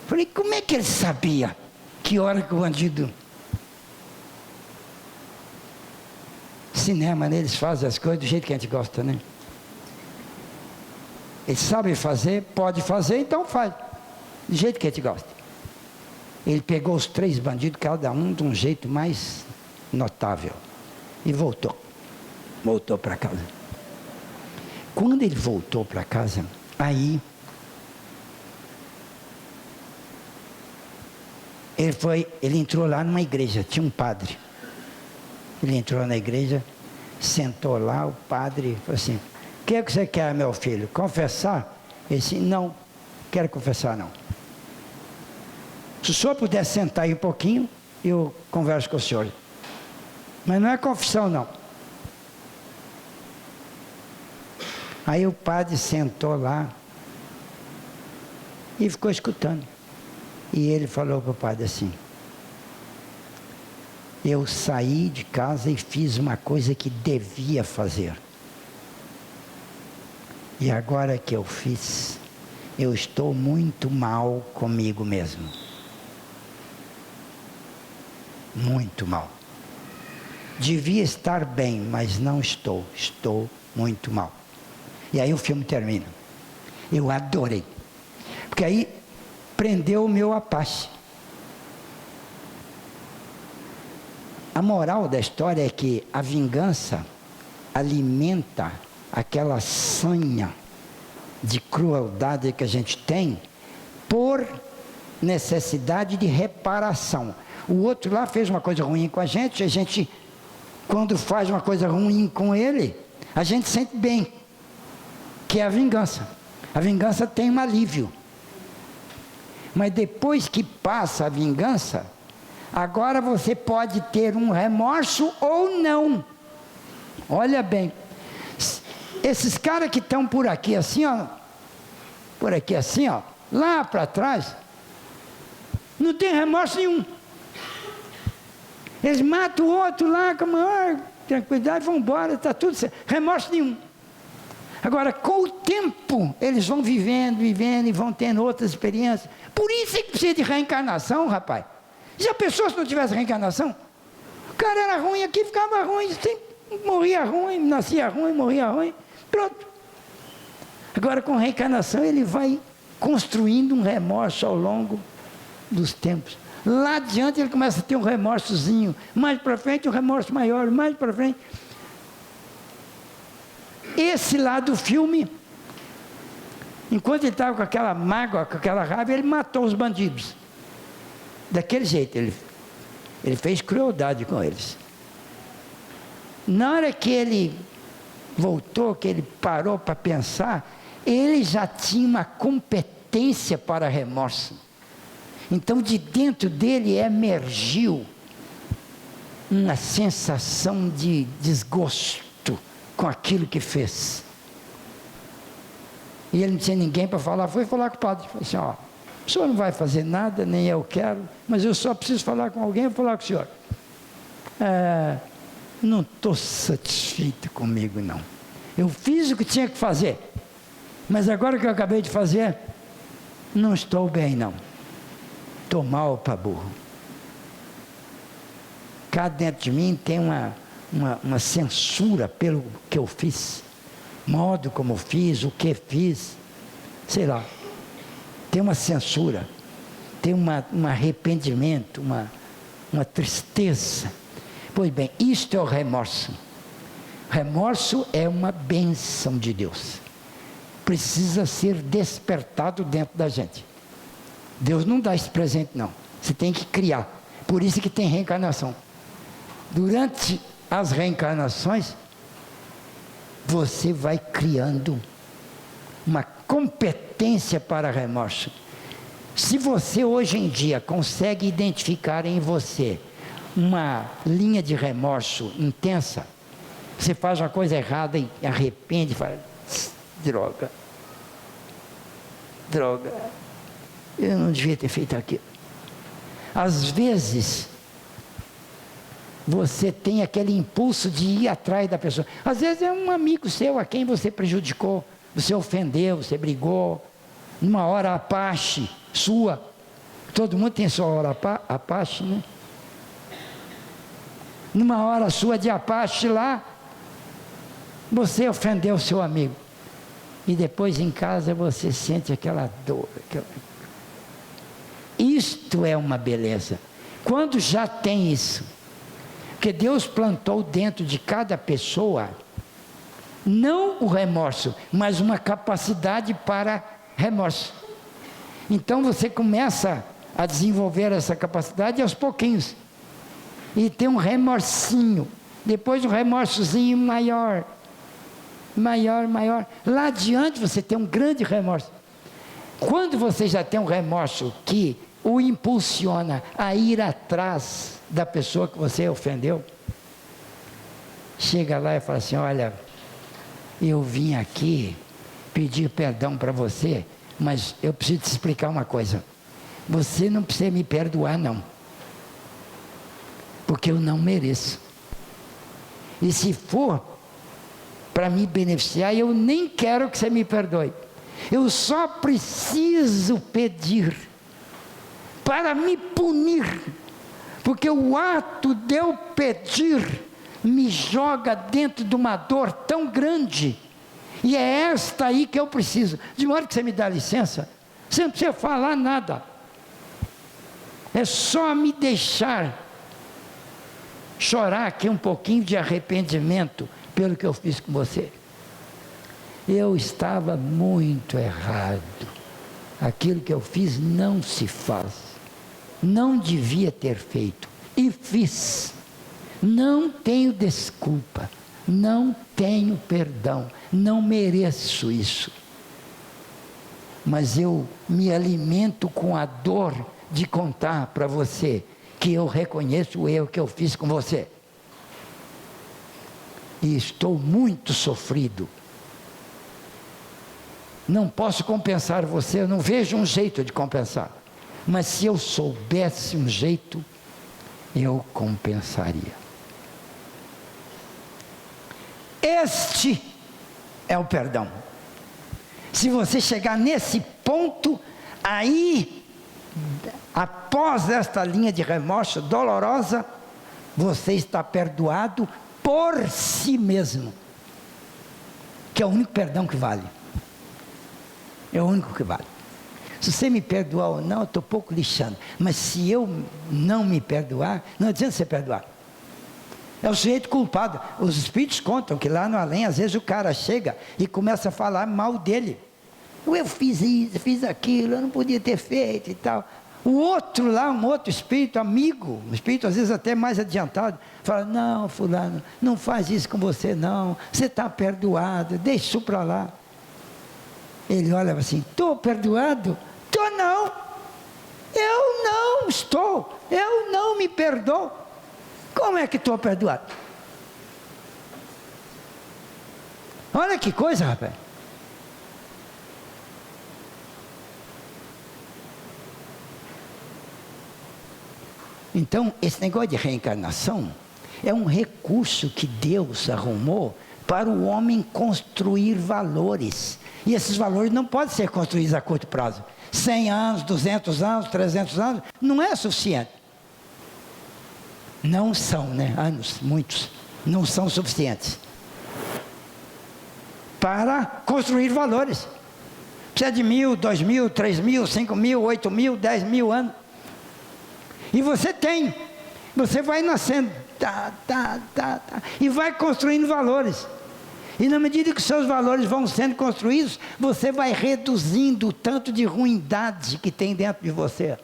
Falei, como é que ele sabia que hora que o bandido... Cinema, né? Eles fazem as coisas do jeito que a gente gosta, né? Eles sabem fazer, pode fazer, então faz. Do jeito que a gente gosta. Ele pegou os 3 bandidos, cada um de um jeito mais notável. E voltou. Voltou para casa. Quando ele voltou para casa, aí... Ele entrou lá numa igreja, tinha um padre. Ele entrou na igreja, sentou lá, o padre falou assim, o que é que você quer, meu filho? Confessar? Ele disse, não, quero confessar não. Se o senhor puder sentar aí um pouquinho, eu converso com o senhor. Mas não é confissão não. Aí o padre sentou lá e ficou escutando. E ele falou para o padre assim, eu saí de casa e fiz uma coisa que devia fazer. E agora que eu fiz, eu estou muito mal comigo mesmo. Muito mal. Devia estar bem, mas não estou. Estou muito mal. E aí o filme termina. Eu adorei. Porque aí prendeu o meu Apache. A moral da história é que a vingança alimenta aquela sanha de crueldade que a gente tem por necessidade de reparação. O outro lá fez uma coisa ruim com a gente, quando faz uma coisa ruim com ele, a gente sente bem, que é a vingança. A vingança tem um alívio. Mas depois que passa a vingança, agora você pode ter um remorso ou não. Olha bem, esses caras que estão por aqui assim, ó, lá para trás, não tem remorso nenhum. Eles matam o outro lá com a maior tranquilidade, vão embora, está tudo certo. Remorso nenhum. Agora, com o tempo, eles vão vivendo e vão tendo outras experiências. Por isso é que precisa de reencarnação, rapaz. Já pensou se não tivesse reencarnação? O cara era ruim aqui, ficava ruim, morria ruim, nascia ruim, morria ruim, pronto. Agora, com reencarnação, ele vai construindo um remorso ao longo dos tempos. Lá adiante, ele começa a ter um remorsozinho. Mais para frente, um remorso maior, mais para frente. Esse lá do filme, enquanto ele estava com aquela mágoa, com aquela raiva, ele matou os bandidos. Daquele jeito, ele fez crueldade com eles. Na hora que ele voltou, que ele parou para pensar, ele já tinha uma competência para remorso. Então, de dentro dele emergiu uma sensação de desgosto com aquilo que fez. E ele não tinha ninguém para falar, foi falar com o padre. Falei assim, ó, o senhor não vai fazer nada, nem eu quero, mas eu só preciso falar com alguém, eu vou falar com o senhor. não estou satisfeito comigo, não. Eu fiz o que tinha que fazer, mas agora que eu acabei de fazer, não estou bem, não. Estou mal para burro. Cá dentro de mim tem uma censura pelo que eu fiz, modo como fiz, o que fiz, sei lá. Tem uma censura, tem um arrependimento, uma tristeza. Pois bem, isto é o remorso. Remorso é uma bênção de Deus. Precisa ser despertado dentro da gente. Deus não dá esse presente, não. Você tem que criar. Por isso que tem reencarnação. Durante as reencarnações, você vai criando uma competência para remorso. Se você hoje em dia consegue identificar em você uma linha de remorso intensa, você faz uma coisa errada e arrepende e fala, droga, eu não devia ter feito aquilo. Às vezes, você tem aquele impulso de ir atrás da pessoa. Às vezes é um amigo seu a quem você prejudicou, você ofendeu, você brigou, numa hora apache sua. Todo mundo tem sua hora apache, né? Numa hora sua de apache lá, você ofendeu o seu amigo. E depois em casa você sente aquela dor. Isto é uma beleza. Quando já tem isso, porque Deus plantou dentro de cada pessoa, não o remorso, mas uma capacidade para remorso. Então você começa a desenvolver essa capacidade aos pouquinhos. E tem um remorsinho, depois um remorsozinho maior. Lá adiante você tem um grande remorso. Quando você já tem um remorso que o impulsiona a ir atrás da pessoa que você ofendeu, chega lá e fala assim, olha, eu vim aqui pedir perdão para você, mas eu preciso te explicar uma coisa. Você não precisa me perdoar, não. Porque eu não mereço. E se for para me beneficiar, eu nem quero que você me perdoe. Eu só preciso pedir para me punir. Porque o ato de eu pedir me joga dentro de uma dor tão grande. E é esta aí que eu preciso. De modo que você me dá licença, você não precisa falar nada. É só me deixar chorar aqui um pouquinho de arrependimento pelo que eu fiz com você. Eu estava muito errado. Aquilo que eu fiz não se faz. Não devia ter feito. E fiz. Não tenho desculpa. Não tenho perdão. Não mereço isso. Mas eu me alimento com a dor de contar para você que eu reconheço o erro que eu fiz com você. E estou muito sofrido. Não posso compensar você, eu não vejo um jeito de compensar. Mas se eu soubesse um jeito, eu compensaria. Este é o perdão. Se você chegar nesse ponto, aí, após esta linha de remorso dolorosa, você está perdoado por si mesmo. Que é o único perdão que vale. É o único que vale. Se você me perdoar ou não, eu estou pouco lixando. Mas se eu não me perdoar, não adianta você perdoar. É o sujeito culpado. Os espíritos contam que lá no além, às vezes o cara chega e começa a falar mal dele. Eu fiz isso, fiz aquilo, eu não podia ter feito e tal. O outro lá, um outro espírito amigo, um espírito às vezes até mais adiantado, fala, não, fulano, não faz isso com você não, você está perdoado, deixa isso para lá. Ele olha assim, estou perdoado? Estou não, eu não estou, eu não me perdoo. Como é que estou perdoado? Olha que coisa, rapaz. Então, esse negócio de reencarnação é um recurso que Deus arrumou para o homem construir valores. E esses valores não podem ser construídos a curto prazo. 100 anos, 200 anos, 300 anos, não é suficiente. Não são, né? Anos, muitos, não são suficientes para construir valores. Precisa de 1.000, 2.000, 3.000, 5.000, 8.000, 10.000 anos. E você tem. Você vai nascendo. E vai construindo valores. E na medida que os seus valores vão sendo construídos, você vai reduzindo o tanto de ruindade que tem dentro de você.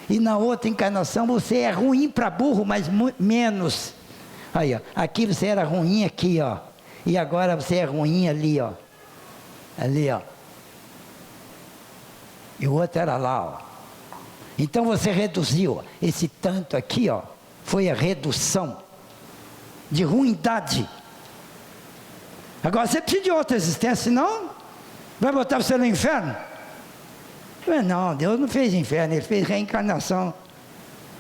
E na outra encarnação você é ruim para burro, mas menos. Aí, ó, aqui você era ruim aqui, ó. E agora você é ruim ali, ó. Ali, ó. E o outro era lá, ó. Então você reduziu esse tanto aqui, ó. Foi a redução de ruindade. Agora você precisa de outra existência, senão vai botar você no inferno. Não, Deus não fez inferno, Ele fez reencarnação.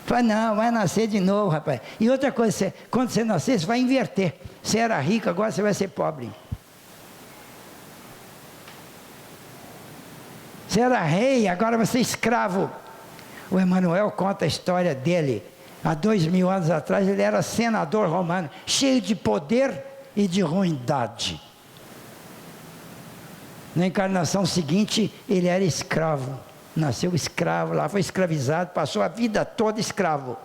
Falei, não, vai nascer de novo, rapaz. E outra coisa, quando você nascer, você vai inverter. Você era rico, agora você vai ser pobre. Você era rei, agora vai ser escravo. O Emmanuel conta a história dele. Há 2.000 anos atrás, ele era senador romano, cheio de poder e de ruindade. Na encarnação seguinte, ele era escravo. Nasceu escravo lá, foi escravizado, passou a vida toda escravo.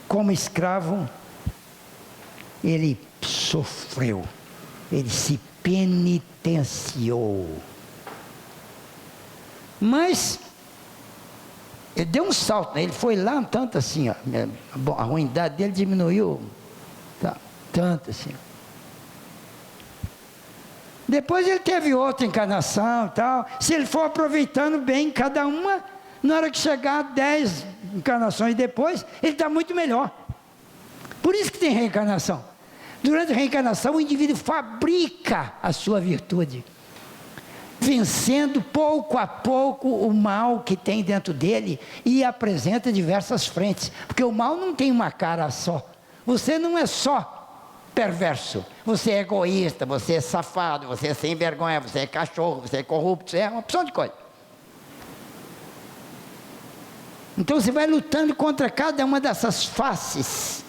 Como escravo, ele sofreu, ele se penitenciou. Mas ele deu um salto, né? Ele foi lá um tanto assim, ó. A ruindade dele diminuiu, tá, tanto assim. Depois ele teve outra encarnação e tal. Se ele for aproveitando bem cada uma, na hora que chegar 10 encarnações depois, ele está muito melhor. Por isso que tem reencarnação. Durante a reencarnação, o indivíduo fabrica a sua virtude, vencendo pouco a pouco o mal que tem dentro dele e apresenta diversas frentes. Porque o mal não tem uma cara só. Você não é só perverso, você é egoísta, você é safado, você é sem vergonha, você é cachorro, você é corrupto, você é uma opção de coisa. Então você vai lutando contra cada uma dessas faces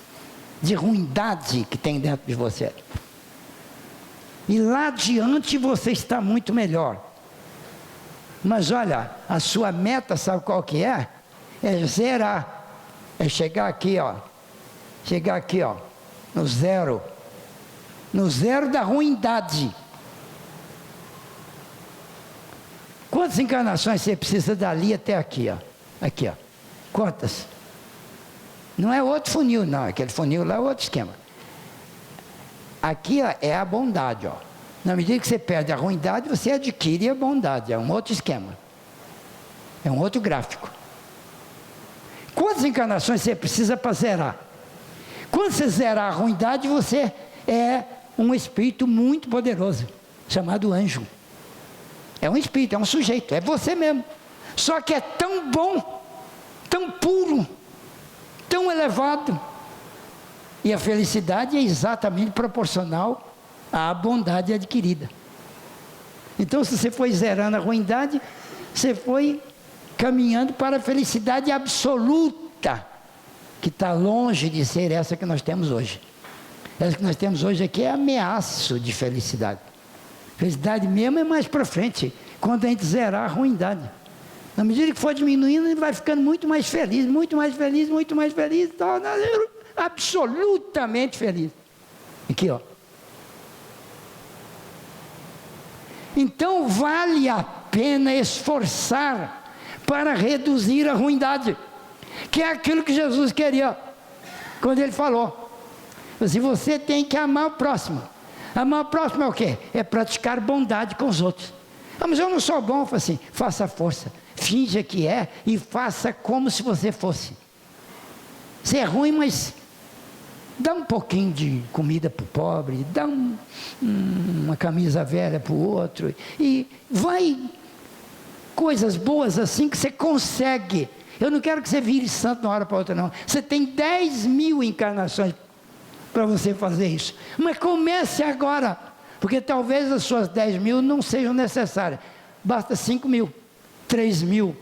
de ruindade que tem dentro de você. E lá adiante você está muito melhor. Mas olha, a sua meta, sabe qual que é? É zerar. É chegar aqui, ó. Chegar aqui, ó. No zero. No zero da ruindade. Quantas encarnações você precisa dali até aqui, ó? Aqui, ó. Quantas? Não é outro funil, não. Aquele funil lá é outro esquema. Aqui, ó, é a bondade, ó. Na medida que você perde a ruindade, você adquire a bondade. É um outro esquema. É um outro gráfico. Quantas encarnações você precisa para zerar? Quando você zerar a ruindade, você é um espírito muito poderoso, chamado anjo. É um espírito, é um sujeito, é você mesmo. Só que é tão bom, tão puro, tão elevado. E a felicidade é exatamente proporcional à bondade adquirida. Então, se você foi zerando a ruindade, você foi caminhando para a felicidade absoluta, que está longe de ser essa que nós temos hoje. Essa que nós temos hoje aqui é ameaço de felicidade. Felicidade mesmo é mais para frente, quando a gente zerar a ruindade. Na medida que for diminuindo, ele vai ficando muito mais feliz, muito mais feliz, muito mais feliz, absolutamente feliz. Aqui, ó. Então vale a pena esforçar para reduzir a ruindade, que é aquilo que Jesus queria quando ele falou. Se você tem que amar o próximo. Amar o próximo é o quê? É praticar bondade com os outros. Ah, mas eu não sou bom. Eu falo assim, faça força, finja que é e faça como se você fosse. Você é ruim, mas dá um pouquinho de comida para o pobre, dá uma camisa velha para o outro, e vai coisas boas assim que você consegue Eu não quero que você vire santo de uma hora para outra, não. Você tem 10.000 encarnações para você fazer isso. Mas comece agora, porque talvez as suas 10.000 não sejam necessárias. Basta 5.000, 3.000,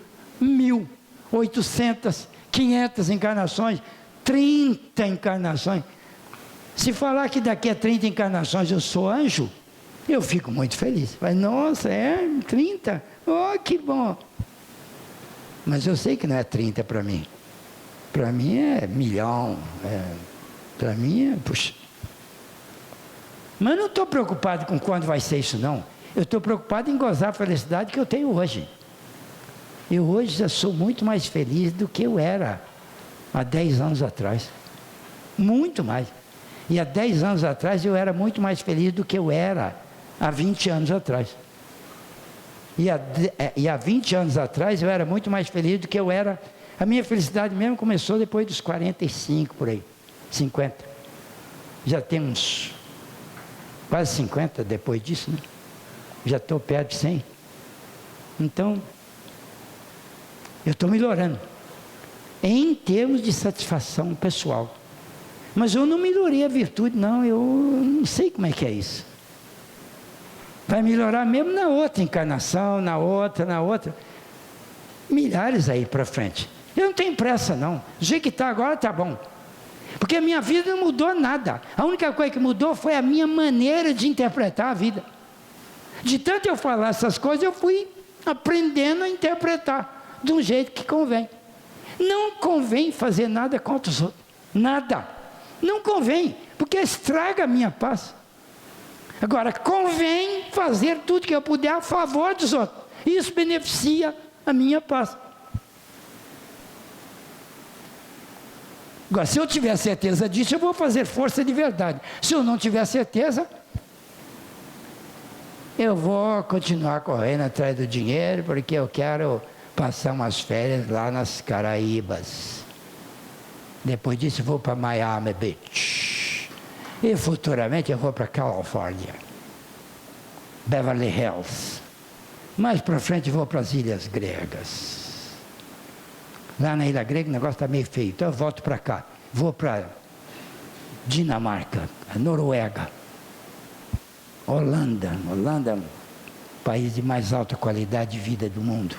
1.000, 800, 500 encarnações, 30 encarnações. Se falar que daqui a 30 encarnações eu sou anjo, eu fico muito feliz. Mas, nossa, 30? Oh, que bom! Mas eu sei que não é 30 para mim. Para mim é 1.000.000. Para mim é, puxa. Mas não estou preocupado com quando vai ser isso, não. Eu estou preocupado em gozar a felicidade que eu tenho hoje. Eu hoje já sou muito mais feliz do que eu era há 10 anos atrás. Muito mais. E há 10 anos atrás eu era muito mais feliz do que eu era há 20 anos atrás. E há 20 anos atrás eu era muito mais feliz do que eu era. A minha felicidade mesmo começou depois dos 45 por aí, 50. Já tem uns quase 50 depois disso, né? Já estou perto de 100. Então, eu estou melhorando em termos de satisfação pessoal. Mas eu não melhorei a virtude, não. Eu não sei como é que é isso. Vai melhorar mesmo na outra encarnação, na outra. Milhares aí para frente. Eu não tenho pressa, não. Do jeito que está agora, está bom. Porque a minha vida não mudou nada. A única coisa que mudou foi a minha maneira de interpretar a vida. De tanto eu falar essas coisas, eu fui aprendendo a interpretar de um jeito que convém. Não convém fazer nada contra os outros. Nada. Não convém, porque estraga a minha paz. Agora, convém fazer tudo que eu puder a favor dos outros. Isso beneficia a minha paz. Agora, se eu tiver certeza disso, eu vou fazer força de verdade. Se eu não tiver certeza, eu vou continuar correndo atrás do dinheiro, porque eu quero passar umas férias lá nas Caraíbas. Depois disso eu vou para Miami Beach. E futuramente eu vou para Califórnia, Beverly Hills. Mais para frente eu vou para as Ilhas Gregas. Lá na Ilha Grega o negócio está meio feio, então eu volto para cá. Vou para Dinamarca, Noruega, Holanda. Holanda é o país de mais alta qualidade de vida do mundo.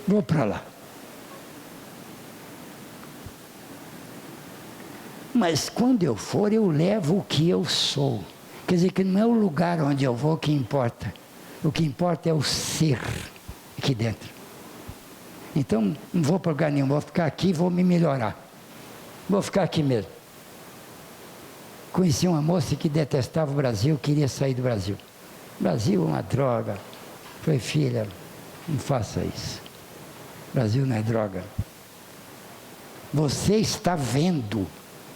Vou para lá. Mas quando eu for, eu levo o que eu sou. Quer dizer que não é o lugar onde eu vou que importa. O que importa é o ser aqui dentro. Então, não vou para lugar nenhum, vou ficar aqui e vou me melhorar. Vou ficar aqui mesmo. Conheci uma moça que detestava o Brasil, queria sair do Brasil. Brasil é uma droga. Falei, filha, não faça isso. Brasil não é droga. Você está vendo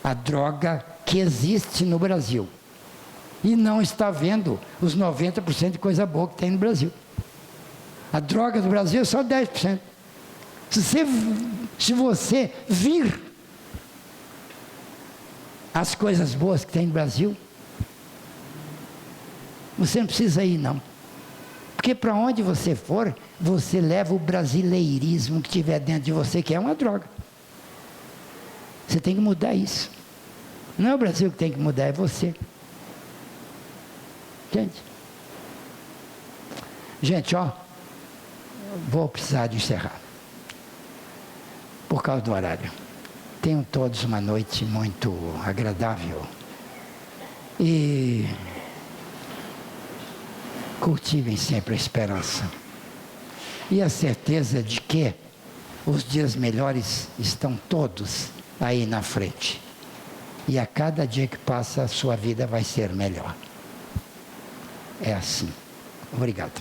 a droga que existe no Brasil. E não está vendo os 90% de coisa boa que tem no Brasil. A droga do Brasil é só 10%. Se você vir as coisas boas que tem no Brasil, você não precisa ir, não. Porque para onde você for, você leva o brasileirismo que tiver dentro de você, que é uma droga. Você tem que mudar isso. Não é o Brasil que tem que mudar, é você. Gente, ó, vou precisar de encerrar. Por causa do horário. Tenham todos uma noite muito agradável. E cultivem sempre a esperança. E a certeza de que os dias melhores estão todos aí na frente. E a cada dia que passa, a sua vida vai ser melhor. É assim. Obrigado.